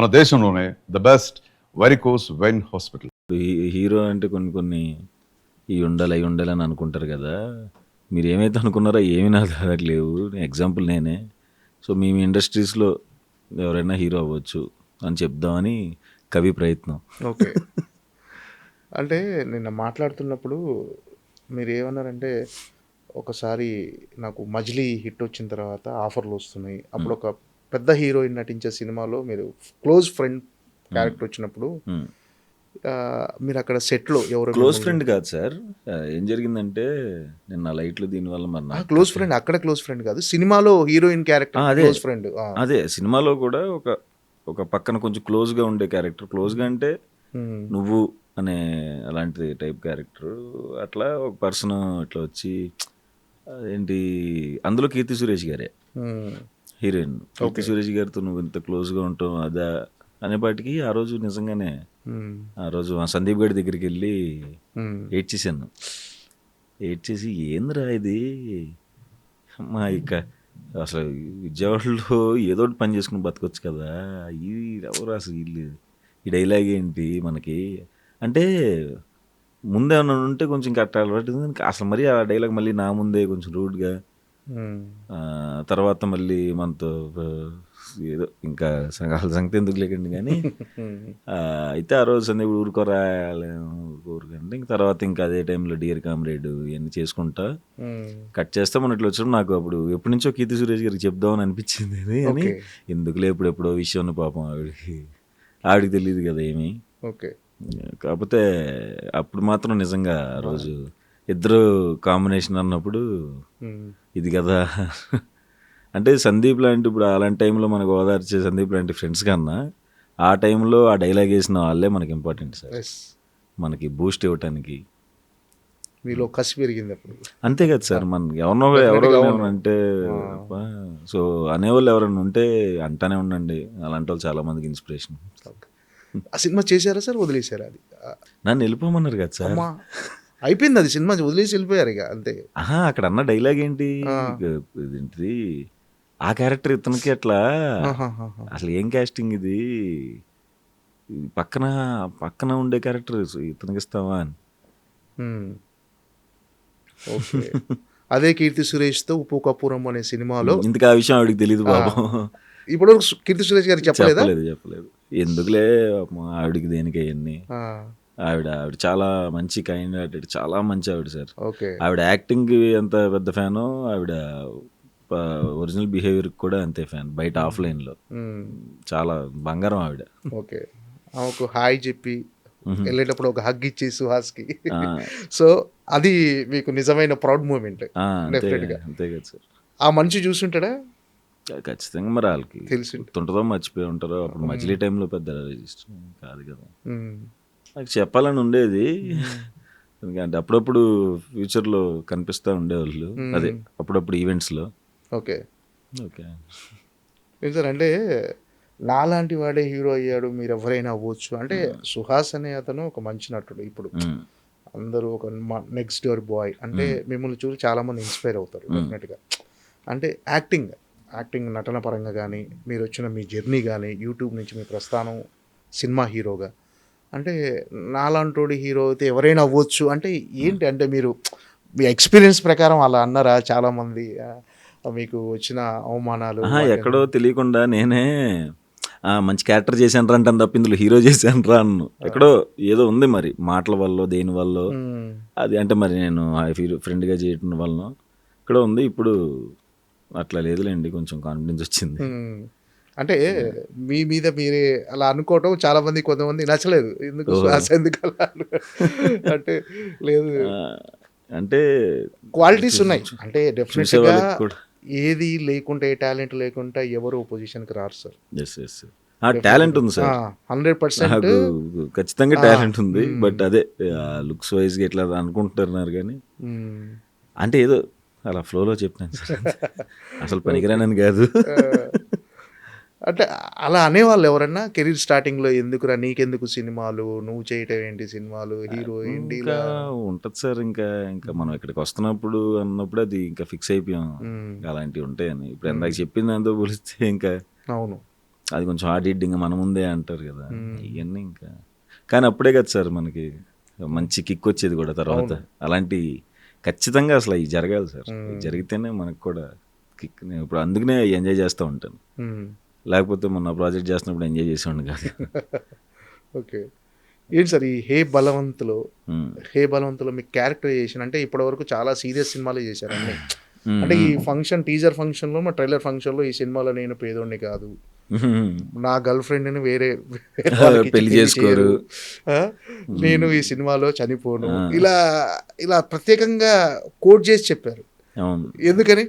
మన దేశంలోనే the best varicose vein hospital. Hero అంటే కొన్ని కొన్ని ఇవి ఉండాలి అవి ఉండాలి అని అనుకుంటారు కదా. మీరు ఏమైతే అనుకున్నారో ఏమీ నా దగ్గర లేవు. ఎగ్జాంపుల్ నేనే. సో మీ ఇండస్ట్రీస్లో ఎవరైనా హీరో అవ్వచ్చు అని చెప్దామని కవి ప్రయత్నం. ఓకే. అంటే నిన్న మాట్లాడుతున్నప్పుడు మీరు ఏమన్నారంటే, ఒకసారి నాకు మజిలీ హిట్ వచ్చిన తర్వాత ఆఫర్లు వస్తున్నాయి. అప్పుడు ఒక పెద్ద హీరోయిన్ నటించే సినిమాలో మీరు క్లోజ్ ఫ్రెండ్ క్యారెక్టర్ వచ్చినప్పుడు మీరు అక్కడ సెట్లో ఎవరు క్లోజ్ ఫ్రెండ్ కాదు సార్. ఏం జరిగిందంటే నిన్న లైట్లు దీనివల్ల మరి క్లోజ్ ఫ్రెండ్ అక్కడ క్లోజ్ ఫ్రెండ్ కాదు, సినిమాలో హీరోయిన్ క్యారెక్టర్ క్లోజ్ ఫ్రెండ్. అదే సినిమాలో కూడా ఒక పక్కన కొంచెం క్లోజ్గా ఉండే క్యారెక్టర్. క్లోజ్గా అంటే నువ్వు అనే అలాంటి టైప్ క్యారెక్టర్. అట్లా ఒక పర్సన్ ఇట్లా వచ్చి ఏంటి అందులో కీర్తి సురేష్ గారే హీరోయిన్. కీర్తి సురేష్ గారితో నువ్వు ఇంత క్లోజ్గా ఉంటావు అదా అనేపాటికి ఆ రోజు నిజంగానే ఆ రోజు సందీప్ గడి దగ్గరికి వెళ్ళి ఏడ్చేసాను. ఏడ్చేసి ఏందిరా ఇది మా ఇక అసలు విజయవాడలో ఏదో ఒకటి పని చేసుకుని బతకొచ్చు కదా, ఇది ఎవరు అసలు వీళ్ళు ఈ డైలాగ్ ఏంటి మనకి అంటే ముందే ఏమన్నా ఉంటే కొంచెం కట్టాలి. అసలు మరి ఆ డైలాగ్ మళ్ళీ నా ముందే కొంచెం రూడ్గా, తర్వాత మళ్ళీ మనతో ఏదో ఇంకా సంగతి ఎందుకు లేకండి కానీ అయితే ఆ రోజు సందీప్ ఊరుకోరా ఊరుకండి. ఇంక తర్వాత ఇంకా అదే టైంలో డియర్ కామ్రేడ్ ఇవన్నీ చేసుకుంటా కట్ చేస్తే మన ఇట్లా వచ్చినప్పుడు నాకు అప్పుడు ఎప్పటి నుంచో కీర్తి సురేష్ గారికి చెప్దామని అనిపించింది. అని ఎందుకులే ఎప్పుడెప్పుడో విషయం పాపం ఆవిడికి తెలియదు కదా ఏమి. ఓకే. కాకపోతే అప్పుడు మాత్రం నిజంగా ఆ రోజు ఇద్దరు కాంబినేషన్ అన్నప్పుడు ఇది కదా అంటే సందీప్ లాంటి ఇప్పుడు అలాంటి టైంలో మనకు ఓదార్చే సందీప్ లాంటి ఫ్రెండ్స్ కన్నా ఆ టైంలో ఆ డైలాగ్ వేసిన వాళ్ళే మనకి ఇంపార్టెంట్ సార్. మనకి బూస్ట్ ఇవ్వటానికి మీలో కసి పెరిగింది అప్పుడు. అంతే కదా సార్. మనకి ఎవరో అంటే సో అనేవాళ్ళు ఎవరైనా ఉంటే అంటానే ఉండండి. అలాంటి వాళ్ళు చాలా మందికి ఇన్స్పిరేషన్. ఆ సినిమా చేశారా సార్, వదిలేశారా? అది నన్ను వెళ్ళిపోమన్నారు కదా సార్. అయిపోయింది అది సినిమా, వదిలేసి వెళ్ళిపోయారు ఇక అంతే. అక్కడ అన్న డైలాగ్ ఏంటి ఏంటిది ఆ క్యారెక్టర్ ఇతనికి అట్లా అసలు ఏం కాస్టింగ్ ఇది పక్కన ఉండే క్యారెక్టర్ ఇతనికి ఇస్తావా అని. ఓకే. అదే కీర్తి సురేష్తో ఉప్పు కపూరం అనే సినిమాలో ఇంతకు ఆ విషయం ఆవిడకి తెలియదు బాబు. ఇప్పుడు కీర్తి సురేష్ గారికి చెప్పలేదు. ఎందుకులే ఆవిడకి దేనికి అవన్నీ. ఆవిడ చాలా మంచి కైండ్ హార్టెడ్, చాలా మంచి ఆవిడ సార్. ఆవిడ యాక్టింగ్ ఎంత పెద్ద ఫ్యానో ఆవిడ ఒరిజినల్ బిహేవియర్ కూడా అంతే ఫ్యాన్. బయట ఆఫ్లైన్లో చాలా బంగారం ఆవిడ. ఓకే. ఆమెకు హాయ్ చెప్పి వెళ్ళేటప్పుడు ఒక హగ్ ఇచ్చి సుహాస్కి, సో అది మీకు నిజమైన ప్రౌడ్ మూమెంట్. అంతే కదా సార్. ఆ మనిషి చూసుంటాడా ఖచ్చితంగా. మరి వాళ్ళకి తెలిసి ఉంటుందో మర్చిపోయి ఉంటారో. అప్పుడు మజిలీ టైంలో పెద్ద రిజిస్టర్ కాదు కదా. నాకు చెప్పాలని ఉండేది ఎందుకంటే అప్పుడప్పుడు ఫ్యూచర్లో కనిపిస్తూ ఉండేవాళ్ళు. అదే అప్పుడప్పుడు ఈవెంట్స్లో. ఓకే. సార్ అంటే నాలాంటి వాడే హీరో అయ్యాడు, మీరు ఎవరైనా అవ్వచ్చు అంటే సుహాస్ అనే అతను ఒక మంచి నటుడు. ఇప్పుడు అందరూ ఒక నెక్స్ట్ డోర్ బాయ్ అంటే మిమ్మల్ని చూసి చాలామంది ఇన్స్పైర్ అవుతారు డెఫినెట్గా. అంటే యాక్టింగ్ నటన పరంగా కానీ, మీరు వచ్చిన మీ జర్నీ కానీ, యూట్యూబ్ నుంచి మీ ప్రస్థానం సినిమా హీరోగా, అంటే నాలాంటి హీరో అయితే ఎవరైనా అవ్వచ్చు అంటే ఏంటి? అంటే మీరు మీ ఎక్స్పీరియన్స్ ప్రకారం అలా అన్నారా? చాలామంది మీకు వచ్చిన అవమానాలు ఎక్కడో తెలియకుండా నేనే మంచి క్యారెక్టర్ చేశాను రా అంటాను తప్ప ఇందులో హీరో చేశాను రా అన్ను. ఎక్కడో ఏదో ఉంది మరి మాటల వల్ల దేని వల్ల అది. అంటే మరి నేను ఫ్రెండ్గా చేయటం వల్ల ఇక్కడ ఉంది. ఇప్పుడు అట్లా లేదులేండి, కొంచెం కాన్ఫిడెన్స్ వచ్చింది. అంటే మీ మీద మీరే అలా అనుకోవటం చాలా మంది, కొంతమంది నచ్చలేదు. ఎందుకు అలా అంటే లేదు, అంటే క్వాలిటీస్ ఉన్నాయి. అంటే డెఫినెట్గా ఏది లేకుంటే, ఏ టాలెంట్ లేకుంటే ఎవరు పొజిషన్కి రారు సార్. టాలెంట్ ఉంది సార్, 100% ఖచ్చితంగా టాలెంట్ ఉంది. బట్ అదే లుక్స్ వైజ్గా ఎట్లా అనుకుంటున్నారు కానీ అంటే ఏదో అలా ఫ్లోలో చెప్పినాను సార్. అసలు పనికిరానని కాదు. అంటే అలా అనేవాళ్ళు ఎవరన్నా కెరీర్ స్టార్టింగ్లో, ఎందుకురా నీకెందుకు సినిమాలు, నువ్వు చేయటం ఏంటి సినిమాలు, హీరో ఏంటి ఉంటుంది సార్. ఇంకా మనం ఇక్కడికి వస్తున్నప్పుడు అన్నప్పుడు అది ఇంకా ఫిక్స్ అయిపోయాం అలాంటివి ఉంటాయని. ఇప్పుడు ఎందాక చెప్పింది దాంతో పోలిస్తే ఇంకా అవును అది కొంచెం హార్డ్ హిట్టింగ్ మన ముందే అంటారు కదా ఇవన్నీ ఇంకా. కానీ అప్పుడే కదా సార్ మనకి మంచి కిక్ వచ్చేది కూడా తర్వాత. అలాంటి ఖచ్చితంగా అసలు అవి జరగాలి సార్, ఇవి జరిగితేనే మనకు కూడా కిక్. నేను ఇప్పుడు అందుకనే ఎంజాయ్ చేస్తూ ఉంటాను, లేకపోతే మొన్న ప్రాజెక్ట్ చేస్తున్నప్పుడు ఎంజాయ్ చేసేవాడిని కాదు. ఓకే. ఏంటి సార్ ఈ హే బలవంతులో మీ క్యారెక్టరైజేషన్ అంటే ఇప్పటివరకు చాలా సీరియస్ సినిమాలు చేశారు అన్నీ. అంటే ఈ ఫంక్షన్ టీజర్ ఫంక్షన్లో మా ట్రైలర్ ఫంక్షన్లో ఈ సినిమాలో నేను పేదోడిని కాదు, నా గర్ల్ ఫ్రెండ్ని వేరే వాళ్ళకి పెళ్లి చేసుకోరు, నేను ఈ సినిమాలో చనిపోను, ఇలా ఇలా ప్రత్యేకంగా కోట్ చేసి చెప్పారు. అవును, ఎందుకని?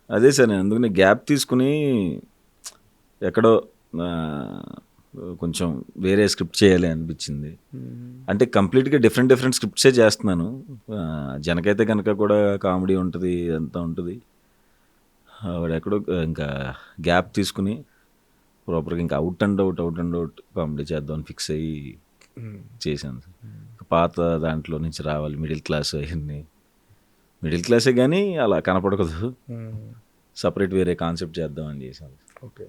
అదే సార్ నేను అందుకని గ్యాప్ తీసుకుని ఎక్కడో కొంచెం వేరే స్క్రిప్ట్ చేయాలి అనిపించింది. అంటే కంప్లీట్గా డిఫరెంట్ స్క్రిప్ట్సే చేస్తున్నాను. జనకైతే కనుక కూడా కామెడీ ఉంటుంది, అంతా ఉంటుంది. వాడు ఎక్కడో ఇంకా గ్యాప్ తీసుకుని ప్రాపర్గా ఇంకా అవుట్ అండ్ అవుట్ కామెడీ చేద్దామని ఫిక్స్ అయ్యి చేశాను. పాత దాంట్లో నుంచి రావాలి, మిడిల్ క్లాస్ అవన్నీ మిడిల్ క్లాసే కానీ అలా కనపడకూడదు, సపరేట్ వేరే కాన్సెప్ట్ చేద్దామని చేశాను. ఓకే.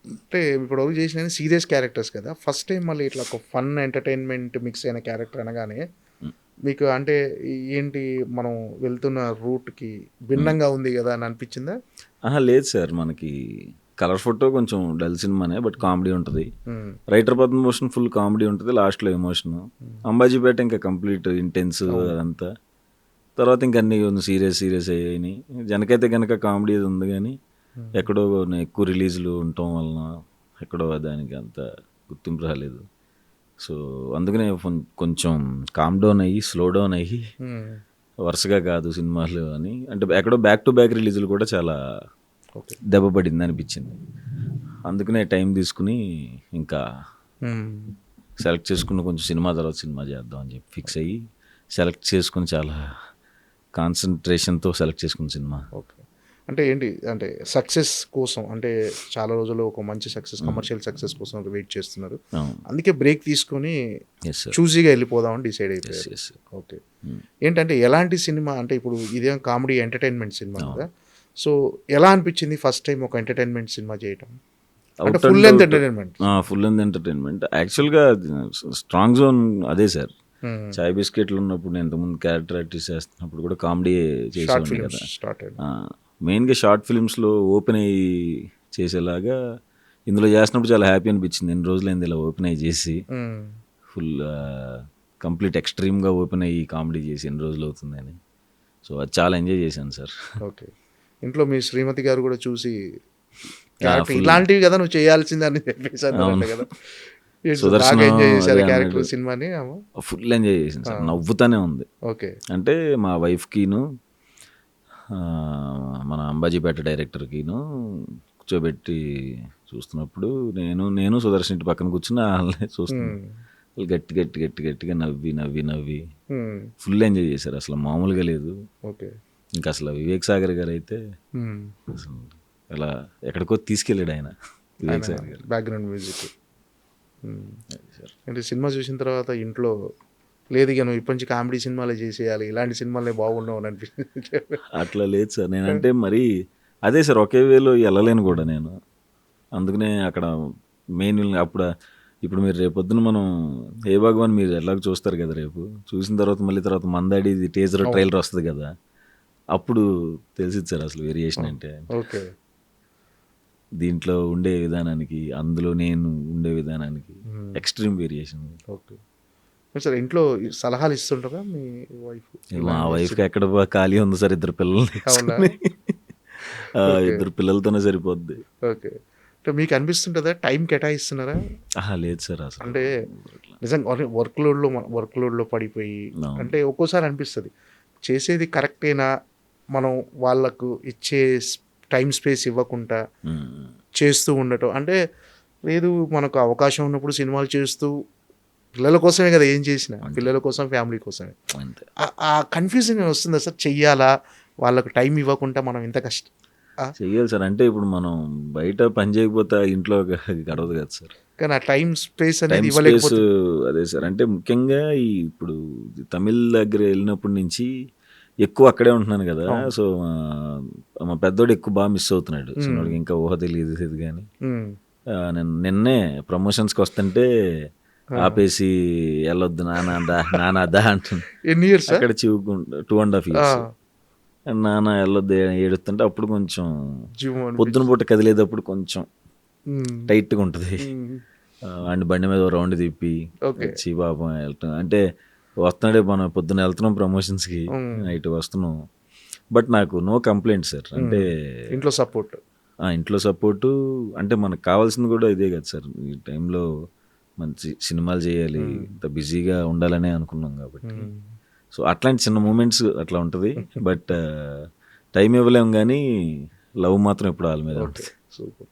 అంటే ఇప్పుడు చేసిన సీరియస్ క్యారెక్టర్స్ కదా, ఫస్ట్ టైం మళ్ళీ ఇట్లా ఒక ఫన్ ఎంటర్టైన్మెంట్ మిక్స్ అయిన క్యారెక్టర్ అనగానే మీకు అంటే ఏంటి మనం వెళ్తున్న రూట్కి భిన్నంగా ఉంది కదా అని అనిపించిందా? లేదు సార్, మనకి కలర్ ఫోటో కొంచెం డల్ సినిమానే, బట్ కామెడీ ఉంటుంది. రైటర్ పద్మభూషణ్ ఫుల్ కామెడీ ఉంటుంది, లాస్ట్లో ఎమోషన్. అంబాజీపేట ఇంకా కంప్లీట్ ఇంటెన్స్ అదంతా. తర్వాత ఇంకా అన్నీ సీరియస్ అయ్యాయి. జనకైతే కనుక కామెడీ ఉంది కానీ ఎక్కడో ఎక్కువ రిలీజ్లు ఉండటం వలన ఎక్కడో దానికి అంత గుర్తింపు రాలేదు. సో అందుకనే కొంచెం కామ్ డౌన్ అయ్యి స్లో డౌన్ అయ్యి వరుసగా కాదు సినిమాలు అని, అంటే ఎక్కడో బ్యాక్ టు బ్యాక్ రిలీజులు కూడా చాలా దెబ్బపడింది అనిపించింది. అందుకనే టైం తీసుకుని ఇంకా సెలెక్ట్ చేసుకుని కొంచెం సినిమా తర్వాత సినిమా చేద్దాం అని చెప్పి ఫిక్స్ అయ్యి సెలెక్ట్ చేసుకుని చాలా కాన్సన్ట్రేషన్తో సెలెక్ట్ చేసుకున్న సినిమా. ఓకే. అంటే ఏంటి అంటే సక్సెస్ కోసం, అంటే చాలా రోజులు ఒక మంచి సక్సెస్ కమర్షియల్ సక్సెస్ కోసం వెయిట్ చేస్తున్నారు, అందుకే బ్రేక్ తీసుకొని చూజీగా వెళ్ళిపోదామని డిసైడ్ అయిపోయారు. ఓకే. ఏంటంటే ఎలాంటి సినిమా అంటే ఇప్పుడు ఇదేం కామెడీ ఎంటర్టైన్మెంట్ సినిమా కదా, సో ఎలా అనిపించింది ఫస్ట్ టైం ఒక ఎంటర్టైన్మెంట్ సినిమా చేయటం? అంటే ఫుల్ లెంత్ ఎంటర్టైన్మెంట్ యాక్చువల్గా స్ట్రాంగ్ జోన్ అదే సార్. చాయ్ బిస్కెట్లు ఉన్నప్పుడు నేను ఇంతకుముందు క్యారెక్టర్ ఆర్టిస్ట్ చేస్తున్నప్పుడు కూడా కామెడీ చేసేవాడిని కదా. మెయిన్గా షార్ట్ ఫిల్మ్స్లో ఓపెన్ అయ్యి చేసేలాగా ఇందులో చేసినప్పుడు చాలా హ్యాపీ అనిపించింది. ఎన్ని రోజులైంది ఇలా ఓపెన్ అయ్యి చేసి, ఫుల్ కంప్లీట్ ఎక్స్ట్రీమ్గా ఓపెన్ అయ్యి కామెడీ చేసి ఎన్ని రోజులు అవుతుందని. సో అది చాలా ఎంజాయ్ చేశాను సార్. ఓకే. ఇంట్లో మీ శ్రీమతి గారు కూడా చూసి ఇలాంటివి కదా నువ్వు చేయాల్సిందని చెప్పేసాను కదా, సుదర్శన్ సినిమాని ఫుల్ ఎంజాయ్ చేసింది సార్, నవ్వుతానే ఉంది. ఓకే. అంటే మా వైఫ్కిను మన అంబాజీపేట డైరెక్టర్కిను కూర్చోబెట్టి చూస్తున్నప్పుడు నేను సుదర్శన్ ఇంటి పక్కన కూర్చుని వాళ్ళని చూస్తున్నాను. వాళ్ళు గట్టిగా నవ్వి ఫుల్ ఎంజాయ్ చేశారు, అసలు మామూలుగా లేదు. ఓకే. ఇంకా అసలు వివేక్ సాగర్ గారు అయితే అసలు ఇలా ఎక్కడికో తీసుకెళ్ళాడు ఆయన, వివేక్ సాగర్ గారు. Background music. అంటే సినిమా చూసిన తర్వాత ఇంట్లో లేదు ఇక నువ్వు ఇప్పటి నుంచి కామెడీ సినిమాలే చేసేయాలి, ఇలాంటి సినిమాలే బాగున్నావు అని అనిపించింది? అట్లా లేదు సార్, నేనంటే మరి అదే సార్ ఒకే వేలో వెళ్ళలేను కూడా నేను. అందుకనే అక్కడ మెయిన్ ఇప్పుడు మీరు రేపొద్దున మనం ఏ భగవాన్ మీరు ఎలాగ చూస్తారు కదా, రేపు చూసిన తర్వాత మళ్ళీ తర్వాత మందాడి టీజర్ ట్రైలర్ వస్తుంది కదా, అప్పుడు తెలిసింది సార్ అసలు వేరియేషన్ అంటే. ఓకే. దీంట్లో ఉండే విధానానికి అందులో నేను ఉండే విధానానికి ఎక్స్ట్రీమ్ వేరియేషన్. Okay sir. ఇంట్లో సలహాలు ఇస్తుంటారా మీ వైఫ్? మా వైఫ్కి ఎక్కడ ఖాళీ ఉంది సార్, ఇద్దరు పిల్లలతోనే సరిపోద్ది. ఓకే. అంటే మీకు అనిపిస్తుంటుందా టైం కేటాయిస్తున్నారా? లేదు సార్ అసలు. అంటే నిజంగా వర్క్ లోడ్లో పడిపోయి అంటే ఒక్కోసారి అనిపిస్తుంది చేసేది కరెక్టేనా, మనం వాళ్ళకు ఇచ్చే టైం స్పేస్ ఇవ్వకుండా చేస్తూ ఉండటం. అంటే లేదు మనకు అవకాశం ఉన్నప్పుడు సినిమాలు చేస్తూ పిల్లల కోసమే కదా ఏం చేసినా, పిల్లల కోసం ఫ్యామిలీ కోసమే. ఆ కన్ఫ్యూజన్ వస్తుందా సార్, చెయ్యాలా వాళ్ళకు టైం ఇవ్వకుండా మనం ఇంత కష్టం చెయ్యాలి సార్? అంటే ఇప్పుడు మనం బయట పని చేయకపోతే ఇంట్లో గడవదు కదా సార్, కానీ ఆ టైం స్పేస్ అనేది ఇవ్వలేకపోతే. అదే సార్, అంటే ముఖ్యంగా ఇప్పుడు తమిళ్ దగ్గర వెళ్ళినప్పటి నుంచి ఎక్కువ అక్కడే ఉంటున్నాను కదా, సో మా పెద్దోడు ఎక్కువ బాగా మిస్ అవుతున్నాడు. చిన్నోడికి ఇంకా ఊహ తెలియదు కానీ నేను నిన్నే ప్రమోషన్స్కి వస్తుంటే ఆపేసి వెళ్ళొద్దు నానా అంటుంది. ఎన్ని ఇయర్స్ అక్కడ చివుకుంటా 2.5 years. నాన్న వెళ్ళొద్దు ఏడుస్తుంటే అప్పుడు కొంచెం పొద్దున పూట కదిలేటప్పుడు కొంచెం టైట్గా ఉంటుంది. అండ్ బండి మీద రౌండ్ తిప్పి వచ్చి పాపం వెళ్తాం అంటే వస్తున్నాడే మనం పొద్దున వెళ్తున్నాం ప్రమోషన్స్కి, నైట్ వస్తున్నాం. బట్ నాకు నో కంప్లైంట్ సార్. అంటే ఇంట్లో సపోర్టు అంటే మనకు కావాల్సింది కూడా ఇదే కదా సార్. ఈ టైంలో మంచి సినిమాలు చేయాలి, ఇంత బిజీగా ఉండాలనే అనుకున్నాం కాబట్టి. సో అట్లాంటి చిన్న మూమెంట్స్ అట్లా ఉంటుంది. బట్ టైం ఇవ్వలేము కానీ లవ్ మాత్రం ఎప్పుడు వాళ్ళ మీద ఉంటుంది. సూపర్.